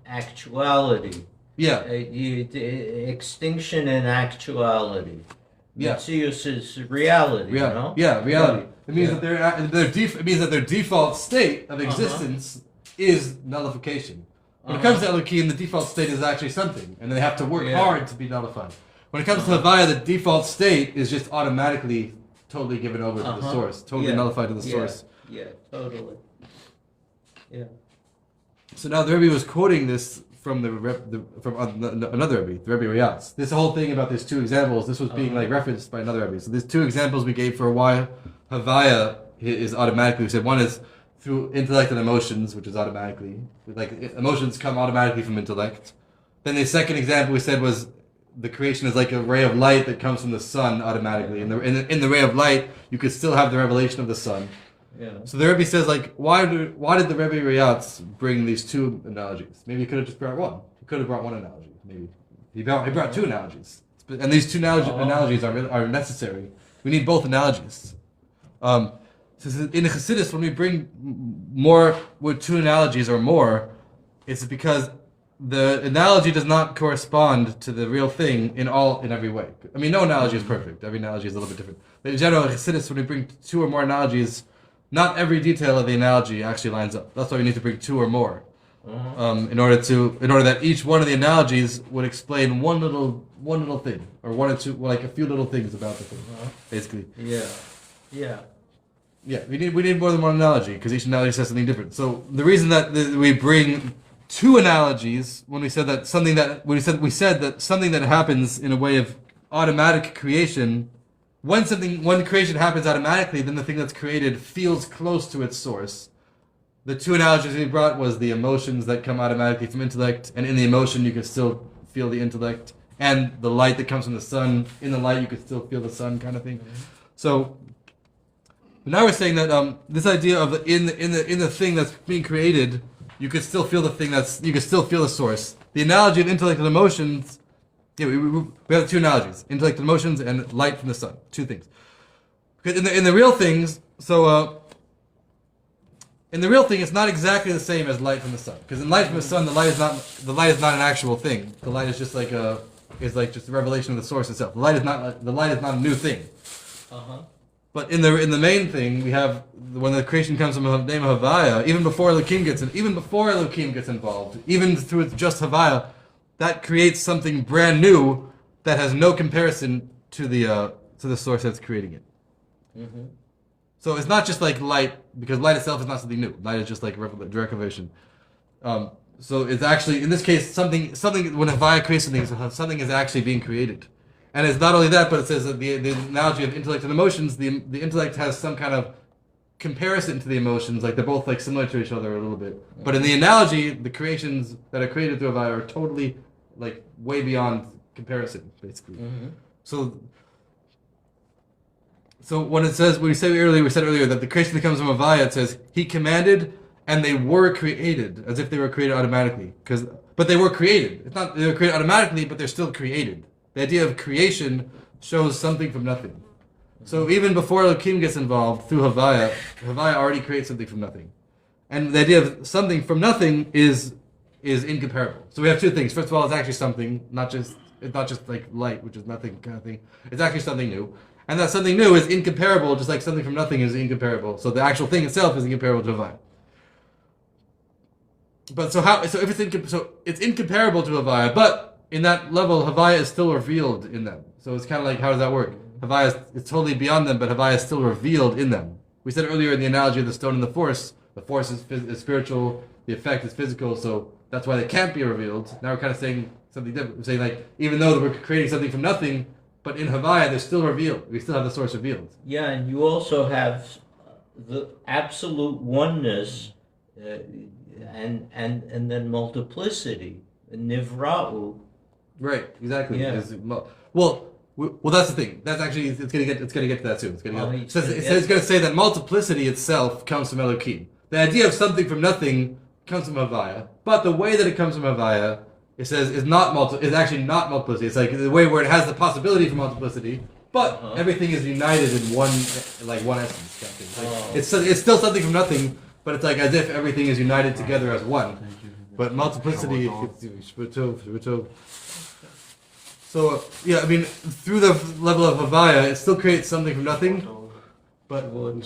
actuality. Yeah. Extinction in actuality. Yeah. Mitzius is reality. Yeah. You know? Yeah, reality. It means that it means that their default state of existence is nullification. When it comes to Elohim, the default state is actually something, and they have to work hard to be nullified. When it comes to habayis, the default state is just automatically totally given over to the source, totally nullified to the source. Yeah, totally. Yeah. So now the Rebbe was quoting this from another Rebbe, the Rebbe Rayatz. This whole thing about these two examples, this was being like referenced by another Rebbe. So there's two examples we gave for why habayis is automatically. We said one is through intellect and emotions, which is automatically, like emotions come automatically from intellect. Then the second example we said was the creation is like a ray of light that comes from the sun automatically. In the ray of light, you could still have the revelation of the sun. Yeah. So the Rebbe says, like, why did the Rebbe Rayatz bring these two analogies? Maybe he could have just brought one. He could have brought one analogy. Maybe he brought two analogies, and these two analogies are necessary. We need both analogies. So in the Chassidus, when we bring more with two analogies or more, it's because the analogy does not correspond to the real thing in every way. I mean, no analogy is perfect. Every analogy is a little bit different. But in general, in Chassidus, when we bring two or more analogies, not every detail of the analogy actually lines up. That's why we need to bring two or more, in order that each one of the analogies would explain one little thing, or one or two, like a few little things about the thing, basically. Yeah, we need more than one analogy because each analogy says something different. So the reason that we bring two analogies when we said that something that happens in a way of automatic creation, when creation happens automatically, then the thing that's created feels close to its source. The two analogies we brought was the emotions that come automatically from intellect, and in the emotion you can still feel the intellect, and the light that comes from the sun. In the light, you could still feel the sun, kind of thing. So now we're saying that this idea of in the thing that's being created, you could still feel the thing you could still feel the source. The analogy of intellect and emotions. Yeah, we have two analogies: intellect and emotions, and light from the sun. Two things. Because in the real things, in the real thing, it's not exactly the same as light from the sun. Because in light from the sun, the light is not an actual thing. The light is just like just a revelation of the source itself. The light is not a new thing. But in the main thing, we have when the creation comes from the name of Havaya, even before Elohim gets involved, even through just Havaya, that creates something brand new that has no comparison to the source that's creating it. So it's not just like light, because light itself is not something new. Light is just like direct revelation. So it's actually, in this case, something when Havaya creates something is actually being created. And it's not only that, but it says that the analogy of intellect and emotions, the intellect has some kind of comparison to the emotions, like they're both like similar to each other a little bit. But in the analogy, the creations that are created through Havaya are totally like way beyond comparison, basically. So when we said earlier that the creation that comes from Havaya, it says he commanded and they were created, as if they were created automatically. But they were created. It's not they were created automatically, but they're still created. The idea of creation shows something from nothing. So even before Elohim gets involved through Havaya already creates something from nothing. And the idea of something from nothing is incomparable. So we have two things. First of all, it's actually something, it's not just like light, which is nothing kind of thing. It's actually something new. And that something new is incomparable, just like something from nothing is incomparable. So the actual thing itself is incomparable to Havaya. But it's incomparable to Havaya, but in that level, Havaya is still revealed in them. So it's kind of like, how does that work? Havaya is totally beyond them, but Havaya is still revealed in them. We said earlier in the analogy of the stone and the force is spiritual, the effect is physical, so that's why they can't be revealed. Now we're kind of saying something different. We're saying like, even though we're creating something from nothing, but in Havaya they're still revealed. We still have the source revealed. Yeah, and you also have the absolute oneness, and then multiplicity, nivra'u. Right, exactly. Yeah. Well, that's the thing. That's actually it's gonna get to that soon. It's gonna say that multiplicity itself comes from Elohim. The idea of something from nothing comes from Havaya, but the way that it comes from Havaya, it says is actually not multiplicity. It's like the way where it has the possibility for multiplicity, but everything is united in one essence. Kind of thing. It's still something from nothing, but it's like as if everything is united together as one. But multiplicity, so yeah, I mean, through the level of Havaya, it still creates something from nothing. But it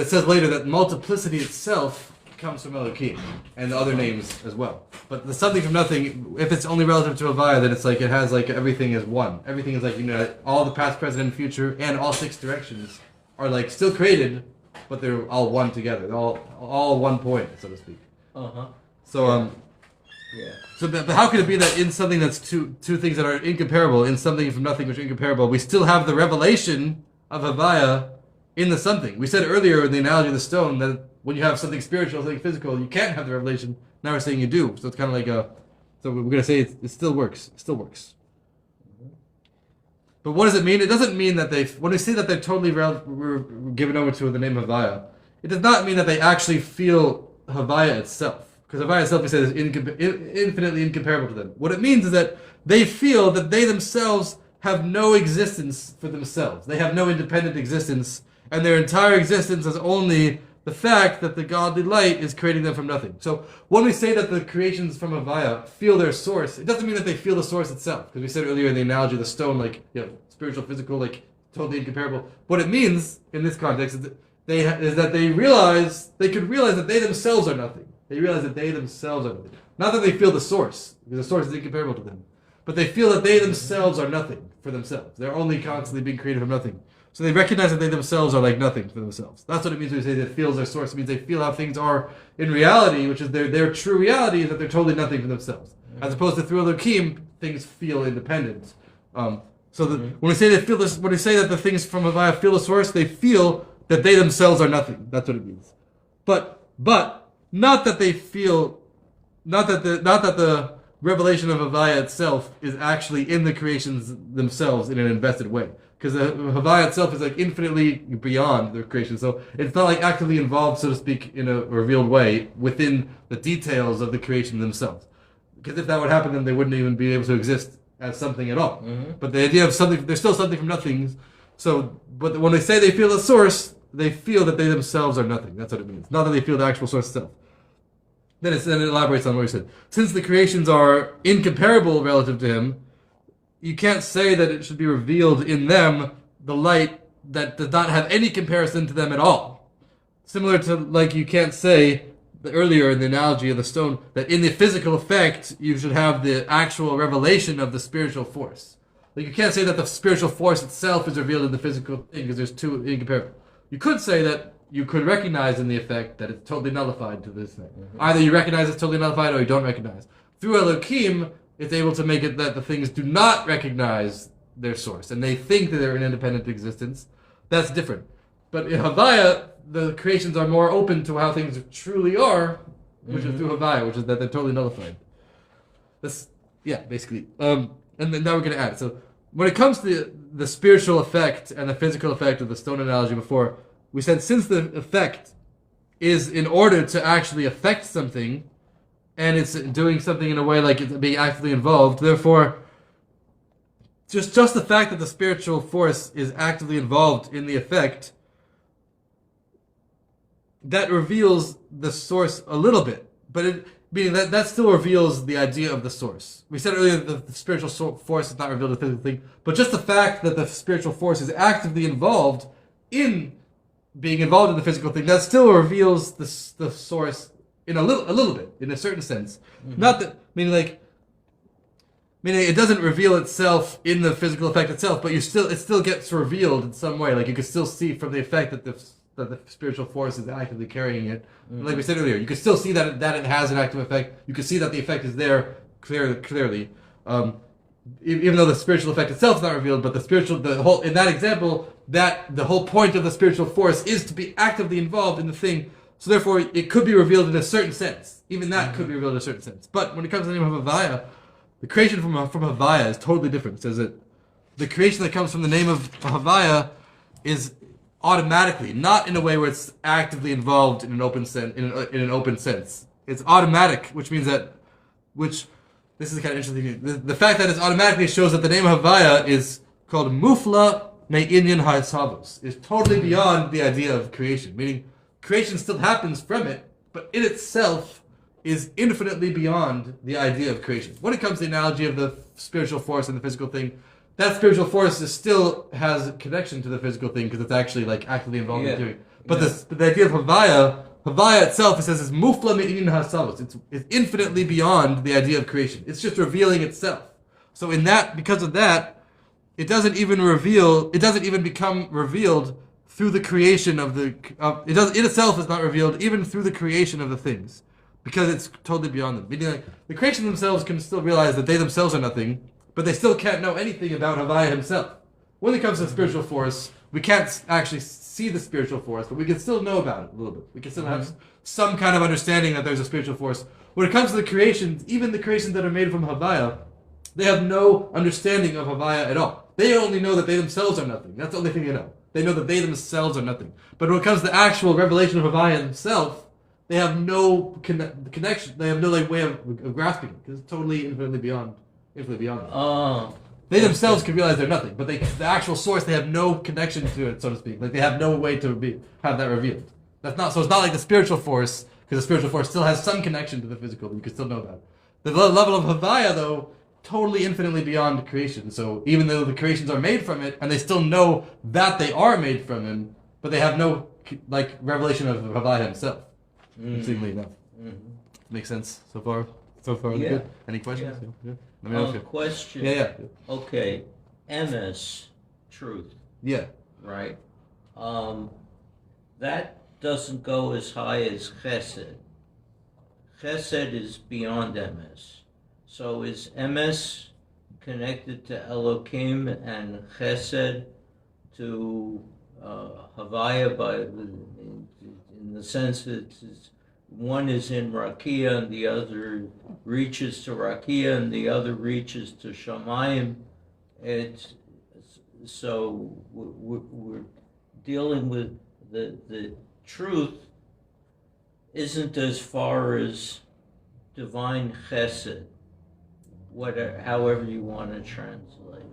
says later that multiplicity itself comes from Elohim and the other names as well. But the something from nothing, if it's only relative to Havaya, then it's like it has like everything is one. Everything is like all the past, present, and future, and all six directions are like still created, but they're all one together. They're all 1 point, so to speak. So So, but how could it be that in something that's two things that are incomparable, in something from nothing which are incomparable, we still have the revelation of Havaya in the something? We said earlier in the analogy of the stone that when you have something spiritual, something physical, you can't have the revelation. Now we're saying you do. So it's kind of like so we're going to say it still works. It still works. But what does it mean? It doesn't mean that when we say that they're totally given over to the name Havaya, it does not mean that they actually feel Havaya itself. Because Havaya itself, we say, is infinitely incomparable to them. What it means is that they feel that they themselves have no existence for themselves. They have no independent existence, and their entire existence is only the fact that the godly light is creating them from nothing. So when we say that the creations from Havaya feel their source, it doesn't mean that they feel the source itself. Because we said earlier in the analogy of the stone, like spiritual, physical, like totally incomparable. What it means in this context is that they could realize that they themselves are nothing. They realize that they themselves are nothing. Not that they feel the source, because the source is incomparable to them. But they feel that they themselves are nothing for themselves. They're only constantly being created from nothing. So they recognize that they themselves are like nothing for themselves. That's what it means when we say that it feels their source. It means they feel how things are in reality, which is their true reality, is that they're totally nothing for themselves. As opposed to through Elohim, things feel independent. When we say when we say that the things from Havaya feel the source, they feel that they themselves are nothing. That's what it means. But not that they feel, not that revelation of Havaya itself is actually in the creations themselves in an invested way. Because the Havaya itself is like infinitely beyond the creation. So it's not like actively involved, so to speak, in a revealed way within the details of the creation themselves. Because if that would happen, then they wouldn't even be able to exist as something at all. Mm-hmm. But the idea of something, there's still something from nothing. So, but when they say they feel the source, they feel that they themselves are nothing. That's what it means. Not that they feel the actual source itself. Then it elaborates on what he said. Since the creations are incomparable relative to him, you can't say that it should be revealed in them the light that does not have any comparison to them at all. Similar to, like, you can't say earlier in the analogy of the stone that in the physical effect you should have the actual revelation of the spiritual force. Like, you can't say that the spiritual force itself is revealed in the physical thing because there's two incomparable. You could say that you could recognize in the effect that it's totally nullified to this thing. Mm-hmm. Either you recognize it's totally nullified or you don't recognize. Through Elohim, it's able to make it that the things do not recognize their source and they think that they're an independent existence. That's different. But in Havaya, the creations are more open to how things truly are, which is through Havaya, which is that they're totally nullified. That's, yeah, basically. And then now we're going to add. So when it comes to the spiritual effect and the physical effect of the stone analogy before, we said since the effect is in order to actually affect something, and it's doing something in a way like it's being actively involved, therefore, just the fact that the spiritual force is actively involved in the effect, that reveals the source a little bit, but meaning that still reveals the idea of the source. We said earlier that the spiritual force is not revealed in the physical thing, but just the fact that the spiritual force is actively involved in being involved in the physical thing, that still reveals the source in a little bit, in a certain sense. Mm-hmm. Not that, meaning it doesn't reveal itself in the physical effect itself, but it still gets revealed in some way. Like you can still see from the effect that the spiritual force is actively carrying it. Mm-hmm. Like we said earlier, you can still see that it has an active effect. You can see that the effect is there clearly. Even though the spiritual effect itself is not revealed, but in that example, that the whole point of the spiritual force is to be actively involved in the thing. So therefore, it could be revealed in a certain sense. Even that could be revealed in a certain sense. But when it comes to the name of Havaya, the creation from Havaya is totally different. It says that the creation that comes from the name of Havaya is automatically, not in a way where it's actively involved in an open sense. In an open sense, it's automatic, which means that, this is kind of interesting. The fact that it's automatically shows that the name of Havaya is called Mufla Me'inyan Ha'asavos. Is totally beyond the idea of creation, meaning creation still happens from it, but in itself is infinitely beyond the idea of creation. When it comes to the analogy of the spiritual force and the physical thing, that spiritual force still has a connection to the physical thing because it's actually like actively involved in doing it. But the idea of Havaya itself, it says, is mufla me'inin ha'asavos. It's infinitely beyond the idea of creation. It's just revealing itself. So because of that, it doesn't even become revealed through the creation it itself is not revealed even through the creation of the things, because it's totally beyond them. Meaning, like, the creation themselves can still realize that they themselves are nothing, but they still can't know anything about Havaya himself. When it comes to spiritual force, we can't actually see the spiritual force, but we can still know about it a little bit. We can still have some kind of understanding that there's a spiritual force. When it comes to the creations, even the creations that are made from Havaya, they have no understanding of Havaya at all. They only know that they themselves are nothing. That's the only thing they know. They know that they themselves are nothing. But when it comes to the actual revelation of Havaya himself, they have no connection. They have no way of grasping it because it's totally infinitely beyond them. Oh. They themselves can realize they're nothing, but the actual source, they have no connection to it, so to speak. Like they have no way to have that revealed. So it's not like the spiritual force, because the spiritual force still has some connection to the physical, but you can still know that. The level of Havaya, though, totally infinitely beyond creation. So even though the creations are made from it, and they still know that they are made from him, but they have no revelation of Havaya himself. Interestingly enough. Makes sense so far? Yeah. Good? Any questions? Yeah. Let me know if you... Question. Yeah. Okay. MS, truth. Yeah. Right? That doesn't go as high as chesed. Chesed is beyond MS. So is MS connected to Elohim and chesed to Havaya in the sense that it's one is in Rakia and the other reaches to Rakia and the other reaches to Shamayim. It's so we're dealing with the truth isn't as far as divine chesed, whatever, however you want to translate it.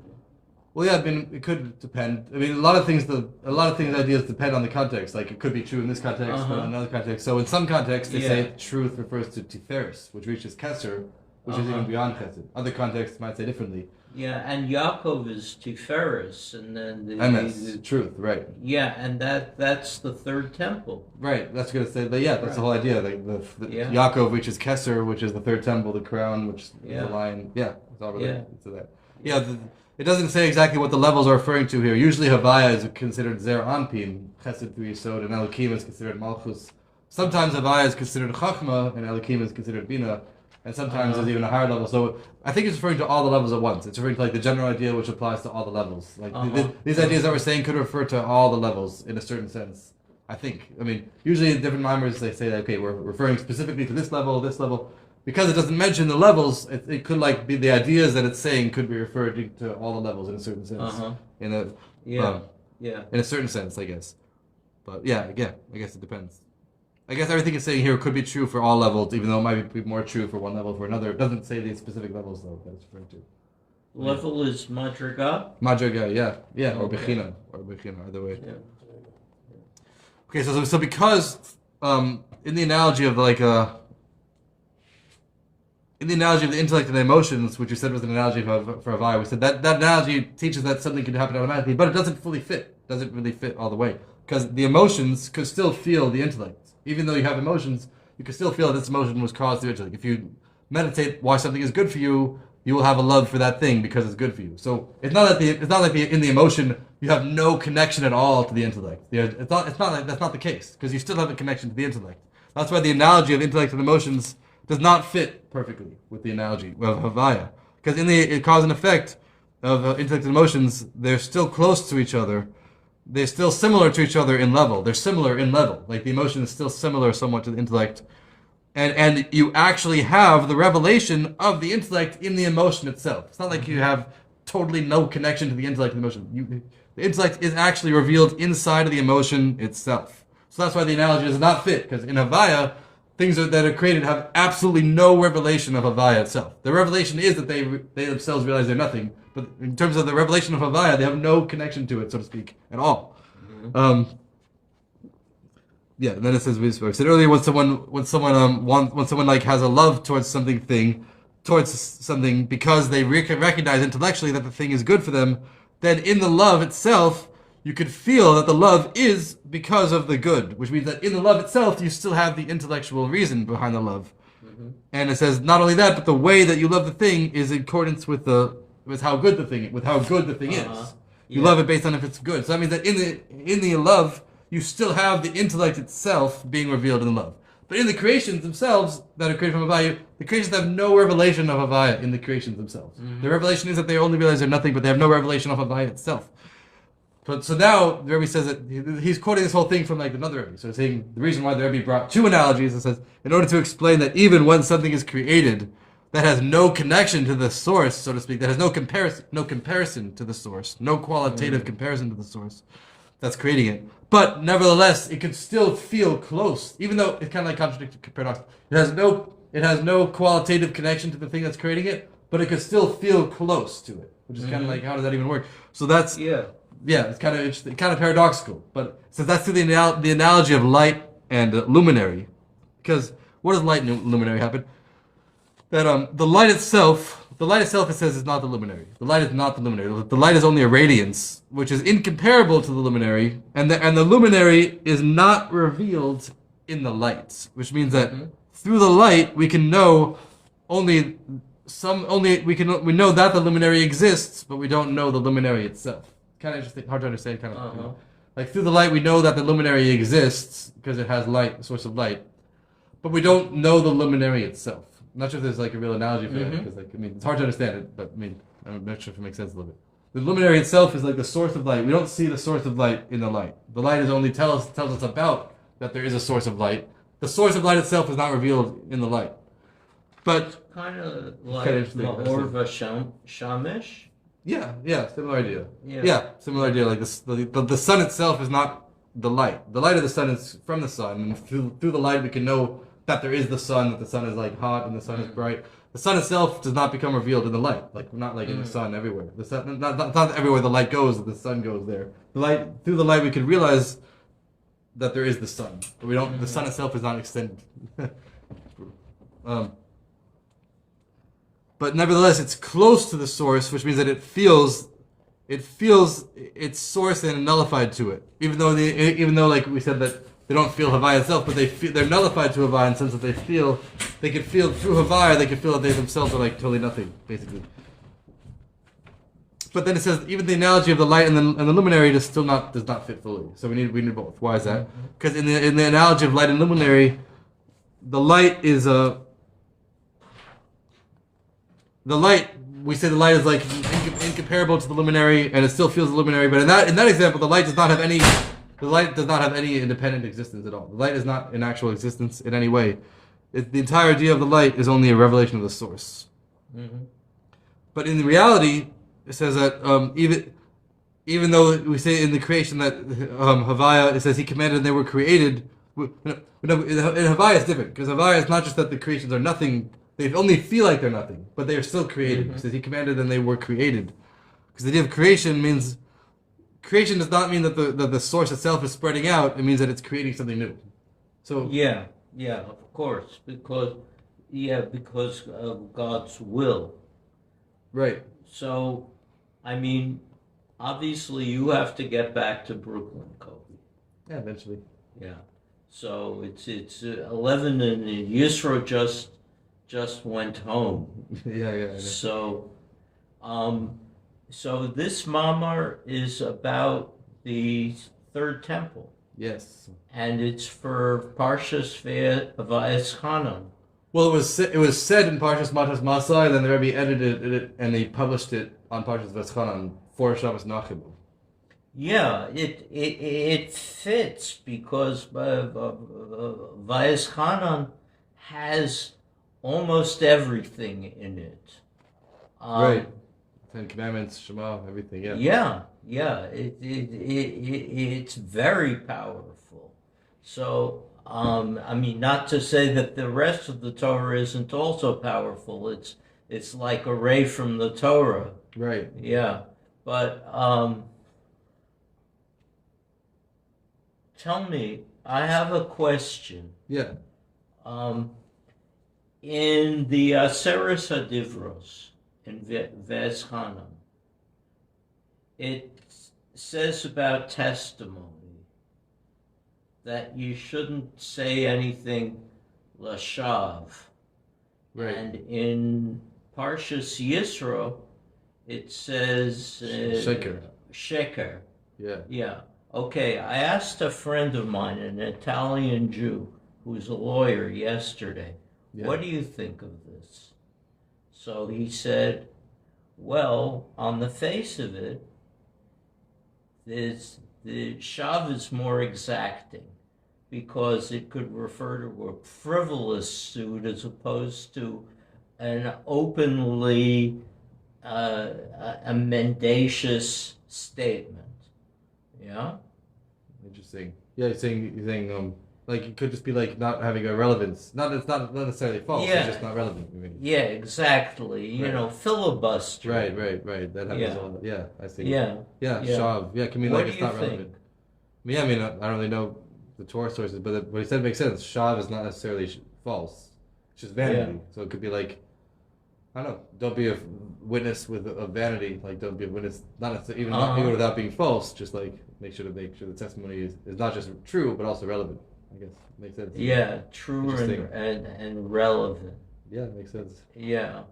Well, yeah, I mean, it could depend. I mean, a lot of things, ideas depend on the context. Like, it could be true in this context, but in another context. So in some contexts, they say truth refers to tiferes, which reaches keser, which is even beyond chesed. Other contexts might say differently. Yeah, and Yaakov is tiferes, and then the truth, right? Yeah, and that's the third temple. Right, that's going to say. But yeah, that's the whole idea. Like Yaakov reaches keser, which is the third temple, the crown, which is the lion. Yeah, it's all related to that. Yeah. It doesn't say exactly what the levels are referring to here. Usually Havaya is considered Zer Anpin, Chesed through Yisod, and Elokim is considered Malchus. Sometimes Havaya is considered Chachma, and Elokim is considered Bina, and sometimes there's even a higher level. So I think it's referring to all the levels at once. It's referring to like the general idea which applies to all the levels. Like these ideas that we're saying could refer to all the levels in a certain sense. I think. I mean, usually in different mimers they say that, okay, we're referring specifically to this level. Because it doesn't mention the levels, it could like be the ideas that it's saying could be referred to all the levels in a certain sense. In a certain sense, I guess. But yeah, I guess it depends. I guess everything it's saying here could be true for all levels, even though it might be more true for one level for another. It doesn't say these specific levels though that it's referring to. Level is Madriga? Madriga, yeah, or Bechina, either way. Yeah. Okay, so because in the analogy of like in the analogy of the intellect and the emotions, which you said was an analogy for Havaya, we said that analogy teaches that something can happen automatically, but it doesn't fully fit. It doesn't really fit all the way. Because the emotions could still feel the intellect. Even though you have emotions, you can still feel that this emotion was caused through intellect. If you meditate why something is good for you, you will have a love for that thing because it's good for you. So it's not like in the emotion you have no connection at all to the intellect. It's not like that's not the case, because you still have a connection to the intellect. That's why the analogy of intellect and emotions does not fit perfectly with the analogy of Havaya. Because in the cause and effect of intellect and emotions, they're still close to each other. They're still similar to each other in level. They're similar in level. Like the emotion is still similar somewhat to the intellect. And you actually have the revelation of the intellect in the emotion itself. It's not like you have totally no connection to the intellect and the emotion. The intellect is actually revealed inside of the emotion itself. So that's why the analogy does not fit. Because in Havaya, things that are created have absolutely no revelation of Havaya itself. The revelation is that they themselves realize they're nothing, but in terms of the revelation of Havaya, they have no connection to it, so to speak, at all. And then it says, we said earlier, when someone like has a love towards something because they recognize intellectually that the thing is good for them, then in the love itself, you could feel that the love is because of the good, which means that in the love itself, you still have the intellectual reason behind the love. And it says not only that, but the way that you love the thing is in accordance with how good the thing is. You love it based on if it's good. So that means that in the love, you still have the intellect itself being revealed in the love. But in the creations themselves that are created from Havaya, the creations have no revelation of Havaya in the creations themselves. The revelation is that they only realize they're nothing, but they have no revelation of Havaya itself. But so now the Rebbe says that he's quoting this whole thing from like another Rebbe. So he's saying the reason why the Rebbe brought two analogies, and says in order to explain that even when something is created that has no connection to the source, so to speak, that has no comparison to the source, no qualitative comparison to the source that's creating it, but nevertheless it can still feel close, even though it's kind of like contradictory paradox. It has no qualitative connection to the thing that's creating it, but it could still feel close to it, which is kind of like, how does that even work? So that's it's kind of interesting, kind of paradoxical. But so that's through the analogy of light and luminary. Because what does light and luminary happen? That the light itself, it says, is not the luminary. The light is not the luminary. The light is only a radiance, which is incomparable to the luminary, and the luminary is not revealed in the light, which means that through the light we can know we know that the luminary exists, but we don't know the luminary itself. Kind of interesting, hard to understand, kind of. Like through the light we know that the luminary exists because it has light, a source of light, but we don't know the luminary itself. I'm not sure if there's like a real analogy for that, because it's hard to understand it, but I'm not sure if it makes sense a little bit. The luminary itself is like the source of light. We don't see the source of light in the light. The light is only tells us about that there is a source of light, the source of light itself is not revealed in the light. But kind of like Kind of Ma'or Shamish. yeah, similar idea. Yeah. Yeah, similar idea. Like the sun itself is not the light. The light of the sun is from the sun, and through the light we can know that there is the sun, that the sun is like hot and the sun is bright. The sun itself does not become revealed in the light, like not like in the sun everywhere. The sun, not everywhere the light goes, the sun goes there. The light, through the light we can realize that there is the sun, but we don't. The sun itself is not extended. But nevertheless, it's close to the source, which means that it feels its source and nullified to it. Even though like we said that they don't feel Havaya itself, but they're nullified to Havaya in the sense that they can feel through Havaya, they can feel that they themselves are like totally nothing, basically. But then it says even the analogy of the light and the luminary does not fit fully. So we need both. Why is that? Because in the analogy of light and luminary, the light is we say the light is like incomparable to the luminary, and it still feels the luminary. But in that example, the light does not have any independent existence at all. The light is not in actual existence in any way. The entire idea of the light is only a revelation of the source. Mm-hmm. But in reality, it says that even though we say in the creation that Havaya, it says He commanded and they were created. In Havaya it's different, because Havaya is not just that the creations are nothing. They only feel like they're nothing, but they are still created. Mm-hmm. It says He commanded and they were created. Because the idea of creation does not mean that the source itself is spreading out. It means that it's creating something new. So yeah, of course, because of God's will. Right. So, I mean, obviously you have to get back to Brooklyn, Kobe. Yeah, eventually. Yeah. So it's 11 and Yisro just went home. Yeah. So this mamar is about the third temple. Yes. And it's for Parshas Vayeschanan. Well, it was said in Parshas Matas Masai, and then the Rebbe edited it and he published it on Parshas Vayeschanan for Shabbos Nachim. Yeah, it fits because Vayeschanan has almost everything in it. Right. Ten Commandments, Shema, everything. Yeah. It's very powerful. So, I mean, not to say that the rest of the Torah isn't also powerful. It's like a ray from the Torah. Right. Yeah. But tell me, I have a question. Yeah. In the Aseres HaDivros, in Vayeschanan, it says about testimony that you shouldn't say anything lashav. Right. And in Parshas Yisro, it says sheker. Yeah. Okay, I asked a friend of mine, an Italian Jew, who's a lawyer, yesterday, what do you think of this? So he said, well, on the face of it, the shav is more exacting because it could refer to a frivolous suit as opposed to an openly a mendacious statement. Yeah? Interesting. Yeah, you're saying like it could just be like not having a relevance. It's not necessarily false. Yeah. It's just not relevant. Yeah, exactly. You know, filibuster. Right. That happens all. Yeah, I see. Yeah. Shav. Yeah, it can mean What like do it's you not think? relevant. I don't really know the Torah sources, but what he said makes sense. Shav is not necessarily false. It's just vanity. Yeah. So it could be like, I don't know. Don't be a witness with a vanity. Like don't be a witness, not necessarily even without being false. Just like make sure the testimony is not just true but also relevant. I guess makes sense. Yeah, true and relevant. Yeah, makes sense. Yeah.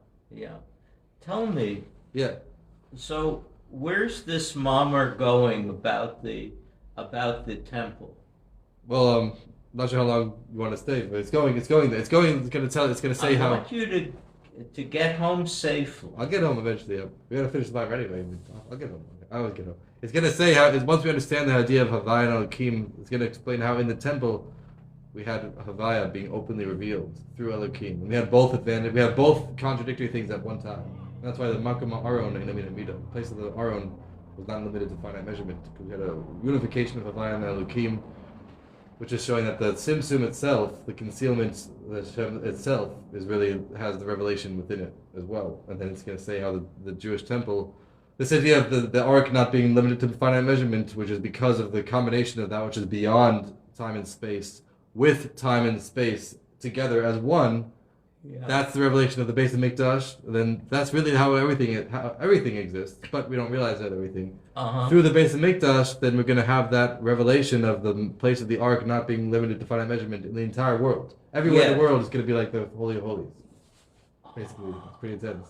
Tell me. Yeah. So where's this mamar going about the temple? Well, not sure how long you want to stay, but it's going there. It's going to say how. I want you to get home safely. I'll get home eventually. We gotta finish the Bible anyway. I'll get home. I always get home. It's gonna say how. Once we understand the idea of Havaya and Elohim, it's gonna explain how in the temple, we had Havaya being openly revealed through Elohim. And we had both contradictory things at one time. And that's why the Makom Aron in the place of the Aron was not limited to finite measurement, because we had a unification of Havaya and Elohim, which is showing that the Tzimtzum itself, the concealment itself, has the revelation within it as well. And then it's going to say how the Jewish temple, this idea of the ark not being limited to finite measurement, which is because of the combination of that which is beyond time and space, with time and space together as one. That's the revelation of the Beis HaMikdash. Then that's really how everything exists, but we don't realize that everything. Through the Beis HaMikdash, then we're going to have that revelation of the place of the ark not being limited to finite measurement in the entire world. Everywhere in the world is going to be like the Holy of Holies. Basically, it's pretty intense.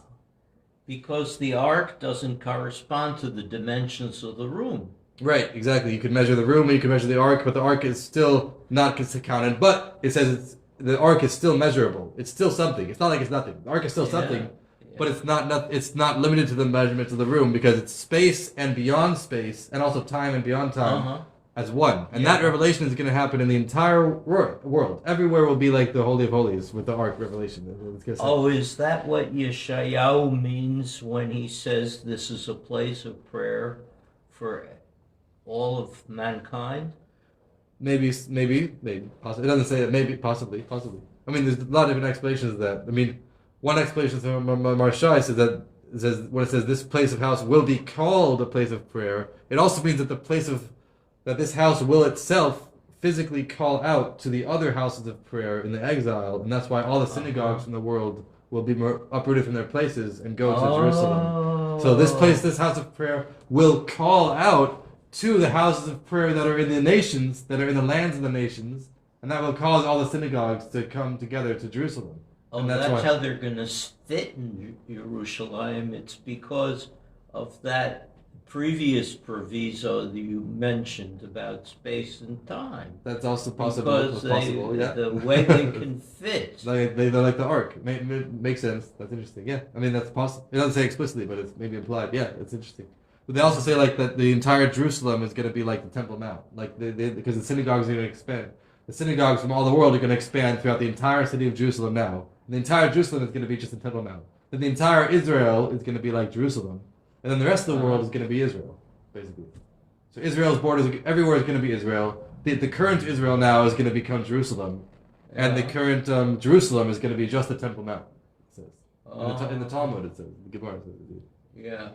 Because the ark doesn't correspond to the dimensions of the room. Right, exactly. You can measure the room, you can measure the ark, but the ark is still not counted. But it says the ark is still measurable. It's still something. It's not like it's nothing. The ark is still something, but it's not limited to the measurements of the room, because it's space and beyond space, and also time and beyond time as one. And that revelation is going to happen in the entire world. Everywhere will be like the Holy of Holies with the ark revelation. Is that what Yeshayahu means when he says this is a place of prayer for all of mankind? Maybe, possibly. It doesn't say that. Maybe, possibly. I mean, there's a lot of different explanations of that. I mean, one explanation from Marshai says when it says this place of house will be called a place of prayer, it also means that that this house will itself physically call out to the other houses of prayer in the exile, and that's why all the synagogues in the world will be uprooted from their places and go to Jerusalem. So this house of prayer will call out to the houses of prayer that are in the nations, that are in the lands of the nations, and that will cause all the synagogues to come together to Jerusalem. And that's how they're going to fit in Yerushalayim. It's because of that previous proviso that you mentioned about space and time. That's also possible. Because the way they can fit. They're like the ark. Makes sense. That's interesting. Yeah, I mean, that's possible. It doesn't say explicitly, but it's maybe implied. Yeah, it's interesting. But they also say like that the entire Jerusalem is going to be like the Temple Mount, like because the synagogues are going to expand. The synagogues from all the world are going to expand throughout the entire city of Jerusalem now. And the entire Jerusalem is going to be just the Temple Mount. Then the entire Israel is going to be like Jerusalem, and then the rest of the world is going to be Israel, basically. So Israel's borders everywhere is going to be Israel. The current Israel now is going to become Jerusalem, and the current Jerusalem is going to be just the Temple Mount. It says in the Talmud. It says the Gemara says. Yeah.